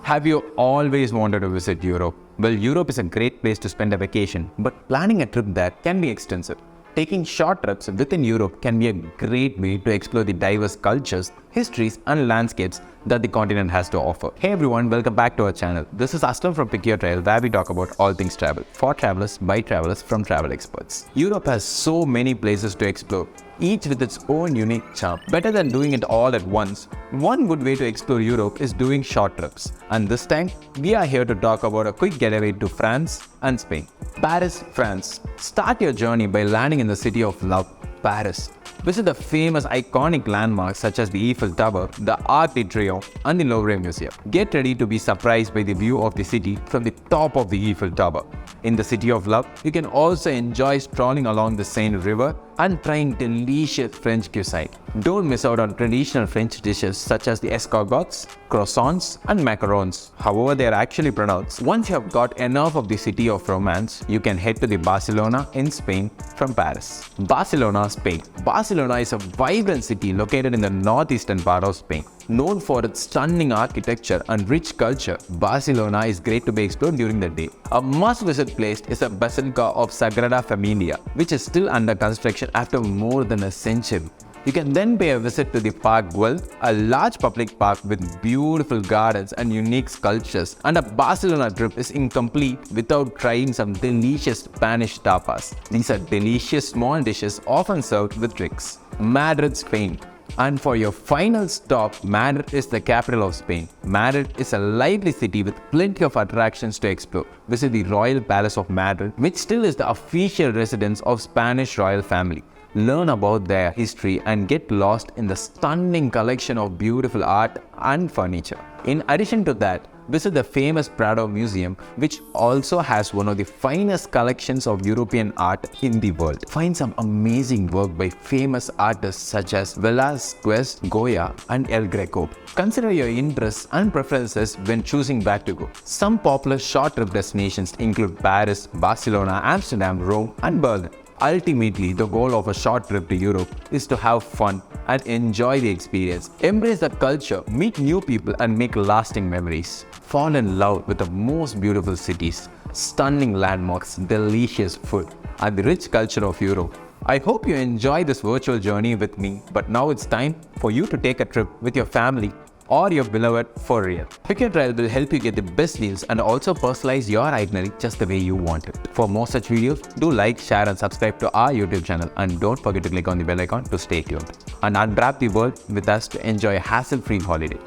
Have you always wanted to visit Europe? Well, Europe is a great place to spend a vacation, but planning a trip there can be extensive. Taking short trips within Europe can be a great way to explore the diverse cultures, histories, and landscapes that the continent has to offer. Hey everyone, welcome back to our channel. This is Aslam from Pickyourtrail, where we talk about all things travel, for travelers, by travelers, from travel experts. Europe has so many places to explore, each with its own unique charm. Better than doing it all at once, one good way to explore Europe is doing short trips. And this time, we are here to talk about a quick getaway to France and Spain. Paris, France. Start your journey by landing in the city of love, Paris. Visit the famous iconic landmarks such as the Eiffel Tower, the Arc de Triomphe, and the Louvre Museum. Get ready to be surprised by the view of the city from the top of the Eiffel Tower. In the City of Love, you can also enjoy strolling along the Seine River and trying delicious French cuisine. Don't miss out on traditional French dishes such as the escargots, croissants, and macarons, however they are actually pronounced. Once you have got enough of the city of romance, you can head to the Barcelona in Spain from Paris. Barcelona, Spain. Barcelona is a vibrant city located in the northeastern part of Spain. Known for its stunning architecture and rich culture, Barcelona is great to be explored during the day. A must-visit place is the Basilica of Sagrada Familia, which is still under construction after more than a century. You can then pay a visit to the Parc Güell, a large public park with beautiful gardens and unique sculptures. And a Barcelona trip is incomplete without trying some delicious Spanish tapas. These are delicious small dishes often served with drinks. Madrid, Spain. And for your final stop, Madrid is the capital of Spain. Madrid is a lively city with plenty of attractions to explore. Visit the Royal Palace of Madrid, which still is the official residence of Spanish royal family. Learn about their history and get lost in the stunning collection of beautiful art and furniture. In addition to that, visit the famous Prado Museum, which also has one of the finest collections of European art in the world. Find some amazing work by famous artists such as Velázquez, Goya, and El Greco. Consider your interests and preferences when choosing where to go. Some popular short trip destinations include Paris, Barcelona, Amsterdam, Rome, and Berlin. Ultimately, the goal of a short trip to Europe is to have fun and enjoy the experience. Embrace the culture, meet new people, and make lasting memories. Fall in love with the most beautiful cities, stunning landmarks, delicious food, and the rich culture of Europe. I hope you enjoy this virtual journey with me, but now it's time for you to take a trip with your family or your beloved for real. Pickyourtrail will help you get the best deals and also personalize your itinerary just the way you want it. For more such videos, do like, share and subscribe to our YouTube channel, and don't forget to click on the bell icon to stay tuned and unwrap the world with us to enjoy a hassle-free holiday.